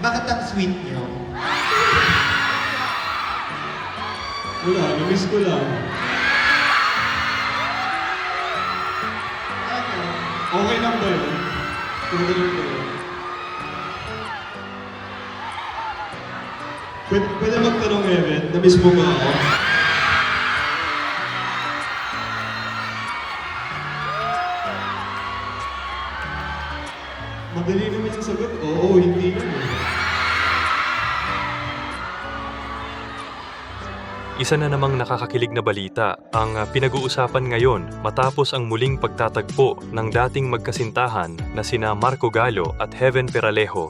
Bakit ang sweet niyo? Wala, namiss ko lang. Okay lang ba yun? Tuloy ko yun. Pwede magtanong, Evan, namiss mo ba ako? Madali naman yung sagot, oo, hindi lang eh. Isa na namang nakakakilig na balita ang pinag-uusapan ngayon matapos ang muling pagtatagpo ng dating magkasintahan na sina Marco Gallo at Heaven Peralejo.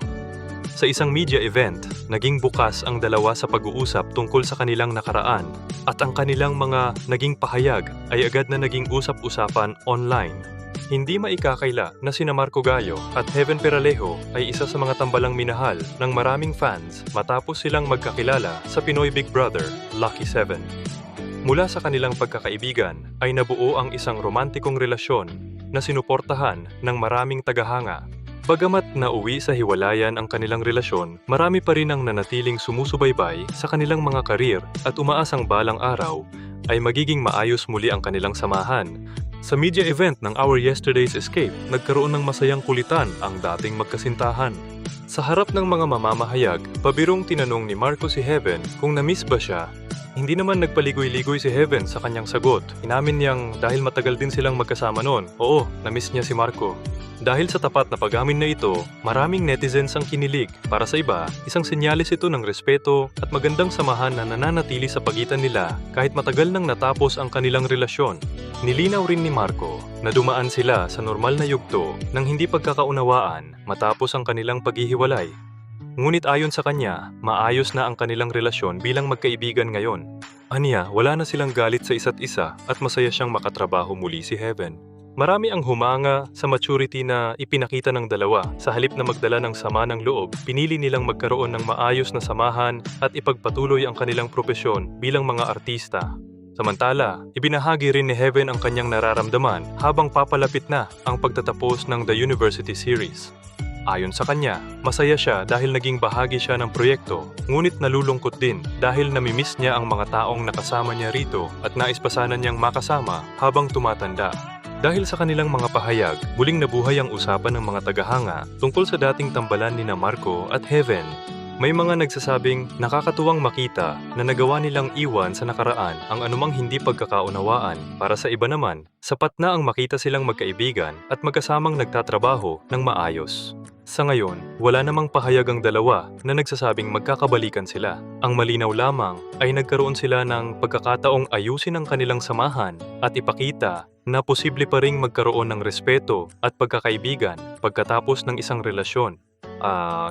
Sa isang media event, naging bukas ang dalawa sa pag-uusap tungkol sa kanilang nakaraan at ang kanilang mga naging pahayag ay agad na naging usap-usapan online. Hindi maikakaila na sina Marco Gallo at Heaven Peralejo ay isa sa mga tambalang minahal ng maraming fans matapos silang magkakilala sa Pinoy Big Brother, Lucky 7. Mula sa kanilang pagkakaibigan ay nabuo ang isang romantikong relasyon na sinuportahan ng maraming tagahanga. Bagamat nauwi sa hiwalayan ang kanilang relasyon, marami pa rin ang nanatiling sumusubaybay sa kanilang mga karir at umaasang balang araw ay magiging maayos muli ang kanilang samahan. Sa media event ng Our Yesterday's Escape, nagkaroon ng masayang kulitan ang dating magkasintahan. Sa harap ng mga mamamahayag, pabirong tinanong ni Marco si Heaven kung na-miss ba siya. Hindi naman nagpaligoy-ligoy si Heaven sa kanyang sagot. Inamin niyang dahil matagal din silang magkasama noon, oo, na-miss niya si Marco. Dahil sa tapat na pag-amin na ito, maraming netizens ang kinilig. Para sa iba, isang senyales ito ng respeto at magandang samahan na nananatili sa pagitan nila kahit matagal nang natapos ang kanilang relasyon. Nilinaw rin ni Marco na dumaan sila sa normal na yugto ng hindi pagkakaunawaan matapos ang kanilang paghihiwalay. Ngunit ayon sa kanya, maayos na ang kanilang relasyon bilang magkaibigan ngayon. Aniya, wala na silang galit sa isa't isa at masaya siyang makatrabaho muli si Heaven. Marami ang humanga sa maturity na ipinakita ng dalawa. Sa halip na magdala ng sama ng loob, pinili nilang magkaroon ng maayos na samahan at ipagpatuloy ang kanilang propesyon bilang mga artista. Samantala, ibinahagi rin ni Heaven ang kanyang nararamdaman habang papalapit na ang pagtatapos ng The University Series. Ayon sa kanya, masaya siya dahil naging bahagi siya ng proyekto, ngunit nalulungkot din dahil namimiss niya ang mga taong nakasama niya rito at nais pa sana niyang makasama habang tumatanda. Dahil sa kanilang mga pahayag, muling nabuhay ang usapan ng mga tagahanga tungkol sa dating tambalan ni Marco at Heaven. May mga nagsasabing nakakatuwang makita na nagawa nilang iwan sa nakaraan ang anumang hindi pagkakaunawaan. Para sa iba naman, sapat na ang makita silang magkaibigan at magkasamang nagtatrabaho ng maayos. Sa ngayon, wala namang pahayag ang dalawa na nagsasabing magkakabalikan sila. Ang malinaw lamang ay nagkaroon sila ng pagkakataong ayusin ang kanilang samahan at ipakita na posible pa ring magkaroon ng respeto at pagkakaibigan pagkatapos ng isang relasyon.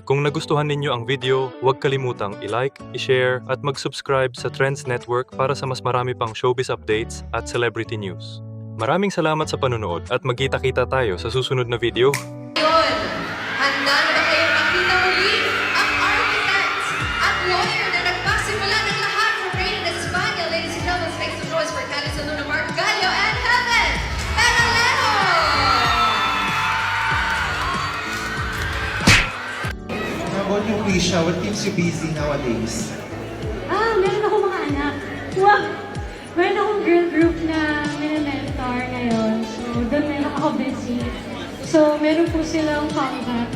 Kung nagustuhan ninyo ang video, huwag kalimutang i-like, i-share at mag-subscribe sa Trends Network para sa mas marami pang showbiz updates at celebrity news. Maraming salamat sa panonood at magkita-kita tayo sa susunod na video. Handa na ba kayong makita muli ang architect at lawyer na nagpasimula ng lahat from Reina de España? Ladies and gentlemen, make some noise for Calizo Luna, Marco Gallo, and Heaven Peralejo! How about you, Risha? What keeps you busy nowadays? Meron akong mga anak. Wow! Meron akong girl group na mini-mentor ngayon. So, doon meron ako busy. So, meron po silang comeback.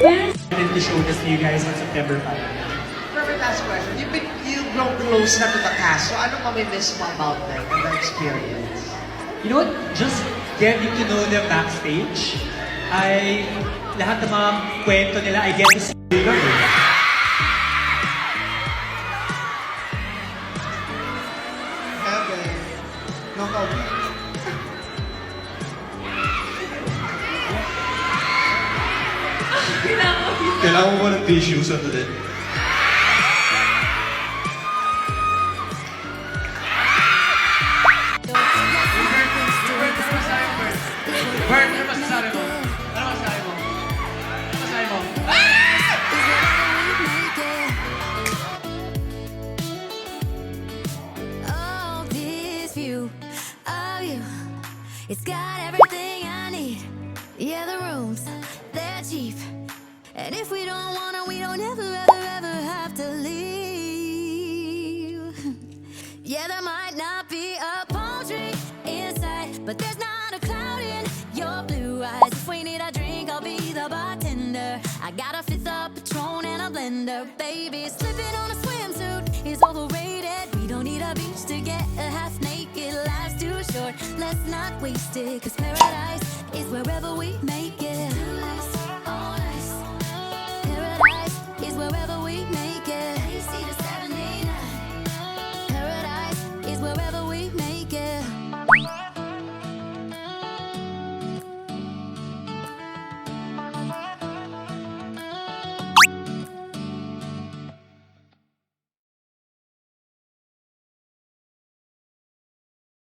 Meron To show this to you guys on September 5. Perfect last question. You've grown close na to the cast. So anong mamimiss mo about them and the experience? You know what? Just getting to know them backstage, ay lahat ng mga kwento nila, I get to see them. Heaven, no comment. Kailangan mo ba ng tissue sa today? Bert, ano masasabi mo? Ano masasabi mo? Ano masasabi mo? Oh, this view of you, it's got everything I need. Yeah, the rooms, they're cheap. And if we don't wanna, we don't ever, ever, ever have to leave. Yeah, there might not be a palm tree inside, but there's not a cloud in your blue eyes. If we need a drink, I'll be the bartender. I got a fifth of Patron and a blender. Baby, slipping on a swimsuit is overrated. We don't need a beach to get a half naked. Life's too short, let's not waste it, 'cause paradise